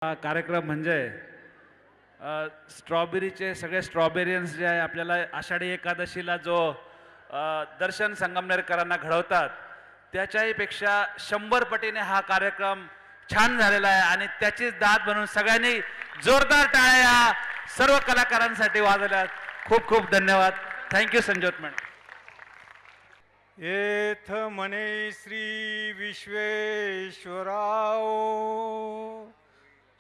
हा कार्यक्रम म्हणजे स्ट्रॉबेरीचे सगळे स्ट्रॉबेरियन्स जे आहे आपल्याला आषाढी एकादशीला जो दर्शन संगमनेरकरांना घडवतात त्याच्याही पेक्षा 100 पटीने हा कार्यक्रम छान झालेला आहे आणि त्याचीच दाद म्हणून सगळ्यांनी जोरदार टाळ्या या सर्व कलाकारांसाठी वाजवल्यात. खूप खूप धन्यवाद. Thank you Sanjyot madam. येथ म्हणे श्री विश्वेश्वराओ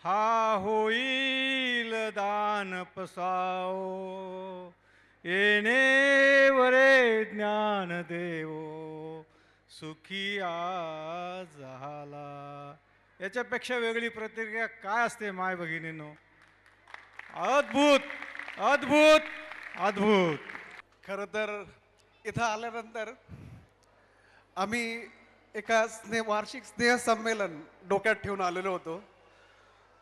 हा होईल दान पसाओ येणे वरे ज्ञान देवो सुखी आज झाला. याच्यापेक्षा वेगळी प्रतिक्रिया काय असते माय भगिनींनो? अद्भुत अद्भुत अद्भुत. खरं तर इथं आल्यानंतर आम्ही एका वार्षिक स्नेहसंमेलन डोक्यात ठेवून आलेलो होतो.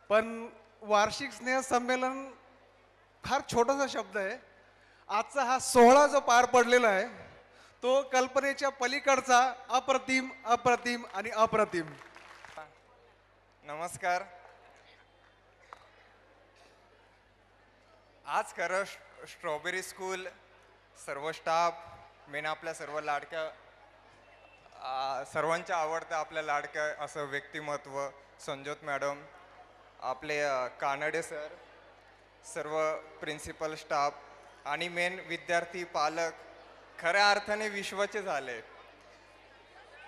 पण वार्षिक स्नेहसंमेलन फार छोटासा शब्द आहे. आजचा हा सोहळा जो पार पडलेला आहे तो कल्पनेच्या पलीकडचा अप्रतिम अप्रतिम आणि अप्रतिम. नमस्कार. आज खरं स्ट्रॉबेरी स्कूल सर्व स्टाफ मेन आपल्या सर्व लाडक्या सर्वांच्या आवडतं आपल्या लाडक्या असं व्यक्तिमत्व संजोत मॅडम, आपले कानडे सर, सर्व प्रिन्सिपल स्टाफ आणि मेन विद्यार्थी पालक खऱ्या अर्थाने विश्वाचे झाले.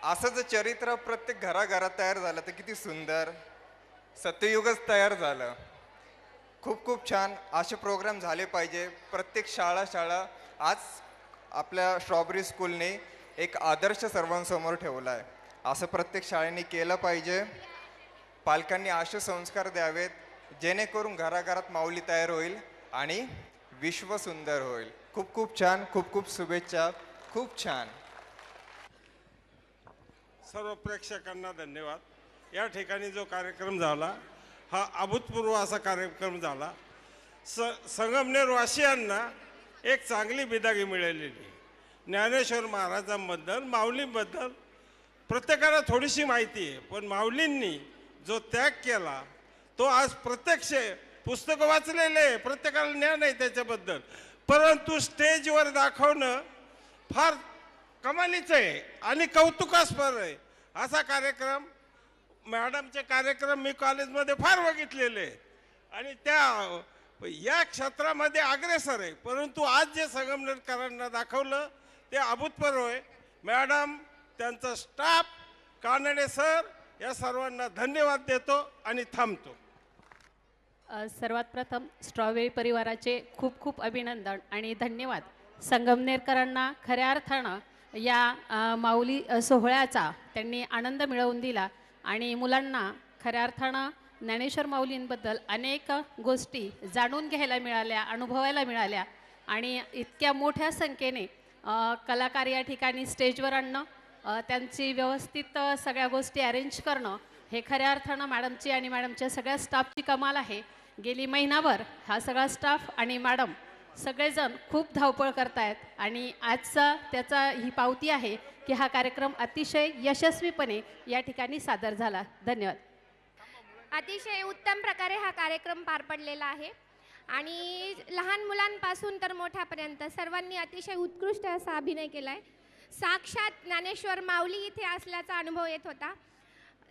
असं जर चरित्र प्रत्येक घराघरात तयार झालं तर किती सुंदर. सत्ययुगच तयार झालं. खूप खूप छान. असे प्रोग्राम झाले पाहिजे प्रत्येक शाळा. आज आपल्या स्ट्रॉबेरी स्कूलने एक आदर्श सर्वांसमोर ठेवला आहे. असं प्रत्येक शाळेने केलं पाहिजे. पालकांनी असे संस्कार द्यावेत जेणेकरून घराघरात माऊली तयार होईल आणि विश्व सुंदर होईल. खूप खूप छान. खूप खूप शुभेच्छा. खूप छान. सर्व प्रेक्षकांना धन्यवाद. या ठिकाणी जो कार्यक्रम झाला हा अभूतपूर्व असा कार्यक्रम झाला. संगमनेरवासियांना एक चांगली बिदागी मिळालेली. ज्ञानेश्वर महाराजांबद्दल माऊलींबद्दल प्रत्येकाला थोडीशी माहिती आहे, पण माऊलींनी जो त्याग केला तो आज प्रत्यक्ष पुस्तकं वाचलेले प्रत्येकाला ज्ञान आहे त्याच्याबद्दल, परंतु स्टेजवर दाखवणं फार कमालीचं आहे आणि कौतुकास्पद आहे. असा कार्यक्रम मॅडमचे कार्यक्रम मी कॉलेजमध्ये फार बघितलेले आहेत आणि त्या या क्षेत्रामध्ये अग्रेसर आहे, परंतु आज जे संगमनेरकरांना दाखवलं ते अभूतपूर्व आहे. मॅडम, त्यांचा स्टाफ, कानडे सर या सर्वांना धन्यवाद देतो आणि थांबतो. सर्वात प्रथम स्ट्रॉबेरी परिवाराचे खूप खूप अभिनंदन आणि धन्यवाद. संगमनेरकरांना खऱ्या अर्थानं या माऊली सोहळ्याचा त्यांनी आनंद मिळवून दिला आणि मुलांना खऱ्या अर्थानं ज्ञानेश्वर माऊलींबद्दल अनेक गोष्टी जाणून घ्यायला मिळाल्या, अनुभवायला मिळाल्या आणि इतक्या मोठ्या संख्येने कलाकार या ठिकाणी स्टेजवर आणणं, त्यांची व्यवस्थित सगळ्या गोष्टी अरेंज करणं हे खऱ्या अर्थानं मॅडमची आणि मॅडमच्या सगळ्या स्टाफची कमाल आहे. गेली महिनाभर हा सगळा स्टाफ आणि मॅडम सगळेजण खूप धावपळ करतायत आणि आजचा त्याचा ही पावती आहे की हा कार्यक्रम अतिशय यशस्वीपणे या ठिकाणी सादर झाला. धन्यवाद. अतिशय उत्तम प्रकारे हा कार्यक्रम पार पडलेला आहे आणि लहान मुलांपासून तर मोठ्यापर्यंत सर्वांनी अतिशय उत्कृष्ट असा अभिनय केला आहे. साक्षात ज्ञानेश्वर माऊली इथे असल्याचा अनुभव येत होता.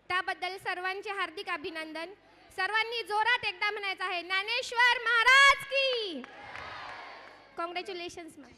त्याबद्दल सर्वांचे हार्दिक अभिनंदन. सर्वांनी जोरात एकदा म्हणायचं आहे, ज्ञानेश्वर महाराज की. Congratulations ma'am.